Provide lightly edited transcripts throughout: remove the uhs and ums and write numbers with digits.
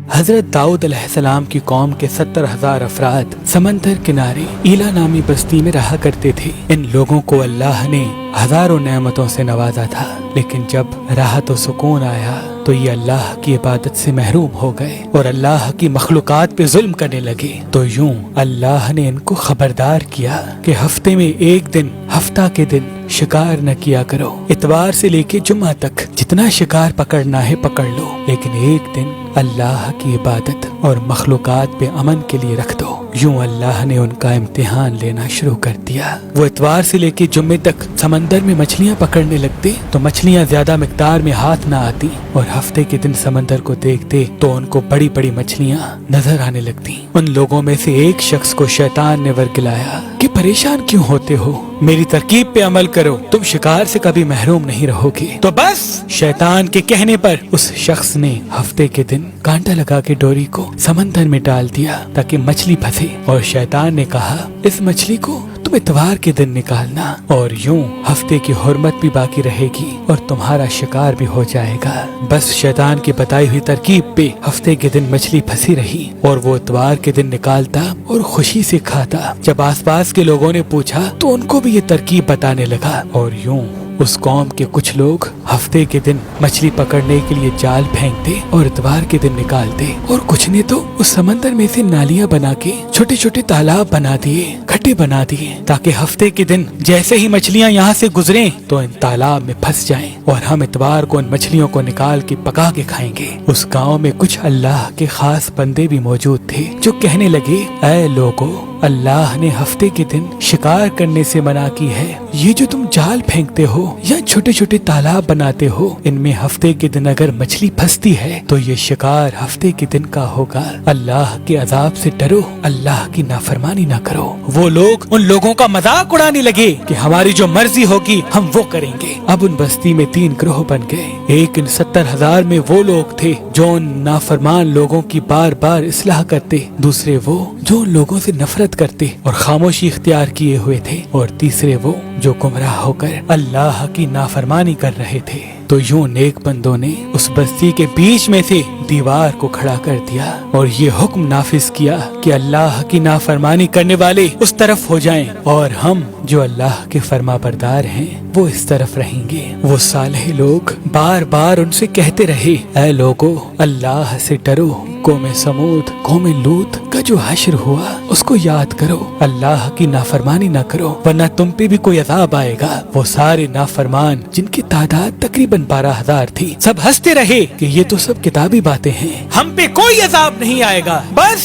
حضرت داؤد علیہ السلام کی قوم کے 70,000 افراد سمندر کنارے ایلا نامی بستی میں رہا کرتے تھے۔ ان لوگوں کو اللہ نے ہزاروں نعمتوں سے نوازا تھا، لیکن جب راحت و سکون آیا تو یہ اللہ کی عبادت سے محروم ہو گئے اور اللہ کی مخلوقات پہ ظلم کرنے لگے۔ تو یوں اللہ نے ان کو خبردار کیا کہ ہفتے میں ایک دن، ہفتہ کے دن شکار نہ کیا کرو۔ اتوار سے لے کے جمعہ تک جتنا شکار پکڑنا ہے پکڑ لو، لیکن ایک دن اللہ کی عبادت اور مخلوقات پہ امن کے لیے رکھ دو۔ یوں اللہ نے ان کا امتحان لینا شروع کر دیا۔ وہ اتوار سے لے کے جمعے تک سمندر میں مچھلیاں پکڑنے لگتے تو مچھلیاں زیادہ مقدار میں ہاتھ نہ آتی، اور ہفتے کے دن سمندر کو دیکھتے تو ان کو بڑی بڑی مچھلیاں نظر آنے لگتی۔ ان لوگوں میں سے ایک شخص کو شیطان نے ورگلایا کہ پریشان کیوں ہوتے ہو، میری ترکیب پہ عمل کرو، تم شکار سے کبھی محروم نہیں رہو گے۔ تو بس شیطان کے کہنے پر اس شخص نے ہفتے کے دن کانٹا لگا کے ڈوری کو سمندر میں ڈال دیا تاکہ مچھلی پھنسے، اور شیطان نے کہا اس مچھلی کو تم اتوار کے دن نکالنا، اور یوں ہفتے کی حرمت بھی باقی رہے گی اور تمہارا شکار بھی ہو جائے گا۔ بس شیطان کی بتائی ہوئی ترکیب پہ ہفتے کے دن مچھلی پھنسی رہی اور وہ اتوار کے دن نکالتا اور خوشی سے کھاتا۔ جب آس پاس کے لوگوں نے پوچھا تو ان کو بھی یہ ترکیب بتانے لگا، اور یوں اس قوم کے کچھ لوگ ہفتے کے دن مچھلی پکڑنے کے لیے جال پھینکتے اور اتوار کے دن نکالتے، اور کچھ نے تو اس سمندر میں سے نالیاں بنا کے چھوٹے چھوٹے تالاب بنا دیے، کھڈے بنا دیے، تاکہ ہفتے کے دن جیسے ہی مچھلیاں یہاں سے گزریں تو ان تالاب میں پھنس جائیں اور ہم اتوار کو ان مچھلیوں کو نکال کے پکا کے کھائیں گے۔ اس گاؤں میں کچھ اللہ کے خاص بندے بھی موجود تھے جو کہنے لگے، اے لوگو، اللہ نے ہفتے کے دن شکار کرنے سے منع کی ہے۔ یہ جو تم جال پھینکتے ہو یا چھوٹے چھوٹے تالاب بناتے ہو، ان میں ہفتے کے دن اگر مچھلی پھنستی ہے تو یہ شکار ہفتے کے دن کا ہوگا۔ اللہ کے عذاب سے ڈرو، اللہ کی نافرمانی نہ کرو۔ وہ لوگ ان لوگوں کا مذاق اڑانے لگے کہ ہماری جو مرضی ہوگی ہم وہ کریں گے۔ اب ان بستی میں 3 گروہ بن گئے۔ ایک ان 70,000 میں وہ لوگ تھے جو ان نافرمان لوگوں کی بار بار اصلاح کرتے، دوسرے وہ جو ان لوگوں سے نفرت کرتے اور خاموشی اختیار کیے ہوئے تھے، اور تیسرے وہ جو گمراہ ہو کر اللہ کی نافرمانی کر رہے تھے۔ تو یوں نیک بندوں نے اس بستی کے بیچ میں سے دیوار کو کھڑا کر دیا اور یہ حکم نافذ کیا کہ اللہ کی نافرمانی کرنے والے اس طرف ہو جائیں اور ہم جو اللہ کے فرما بردار ہیں وہ اس طرف رہیں گے۔ وہ صالح لوگ بار بار ان سے کہتے رہے، اے لوگو، اللہ سے ڈرو، قوم سمود، قوم لوط کا جو حشر ہوا اس کو یاد کرو، اللہ کی نافرمانی نہ کرو ورنہ تم پہ بھی کوئی عذاب آئے گا۔ وہ سارے نافرمان جن کی تعداد تقریباً 12,000 تھی، سب ہنستے رہے کہ یہ تو سب کتابی باتیں ہیں، ہم پہ کوئی عذاب نہیں آئے گا۔ بس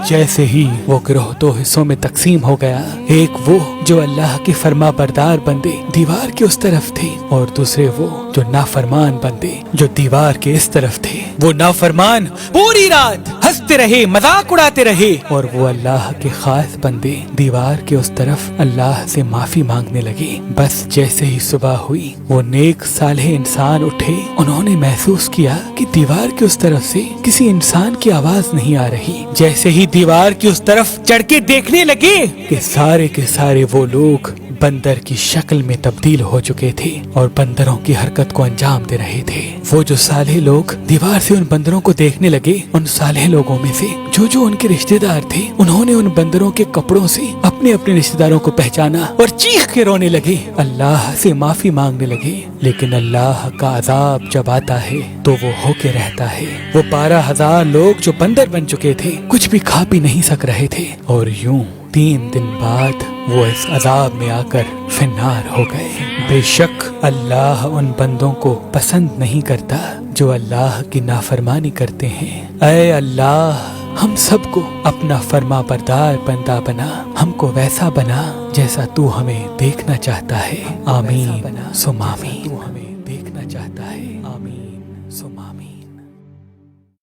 جیسے ہی وہ گروہ 2 حصوں میں تقسیم ہو گیا، ایک وہ جو اللہ کے فرما بردار بندے دیوار کے اس طرف تھے، اور دوسرے وہ جو نافرمان بندے جو دیوار کے اس طرف تھے۔ وہ نافرمان پوری رات ہنستے رہے، مذاق اڑاتے رہے، اور وہ اللہ کے خاص بندے دیوار کے اس طرف اللہ سے معافی مانگنے لگے۔ بس جیسے ہی صبح ہوئی، وہ نیک صالح انسان اٹھے، انہوں نے محسوس کیا کہ دیوار کے اس طرف سے کسی انسان کی آواز نہیں آ رہی۔ جیسے ہی دیوار کی اس طرف چڑھ کے دیکھنے لگے کہ سارے کے سارے وہ لوگ بندر کی شکل میں تبدیل ہو چکے تھے اور بندروں کی حرکت کو انجام دے رہے تھے۔ وہ جو صالح لوگ دیوار سے ان بندروں کو دیکھنے لگے، ان صالح لوگوں میں سے جو ان کے رشتہ دار تھے، انہوں نے ان بندروں کے کپڑوں سے اپنے اپنے رشتہ داروں کو پہچانا اور چیخ کے رونے لگے، اللہ سے معافی مانگنے لگے۔ لیکن اللہ کا عذاب جب آتا ہے تو وہ ہو کے رہتا ہے۔ وہ 12,000 لوگ جو بندر بن چکے تھے کچھ بھی کھا پی نہیں سک رہے تھے، اور یوں 3 دن بعد وہ اس عذاب میں آ کر فنار ہو گئے۔ بے شک اللہ ان بندوں کو پسند نہیں کرتا جو اللہ کی نافرمانی کرتے ہیں۔ اے اللہ، ہم سب کو اپنا فرما بردار بندہ بنا، ہم کو ویسا بنا جیسا تو ہمیں دیکھنا چاہتا ہے۔ آمین ثم آمین۔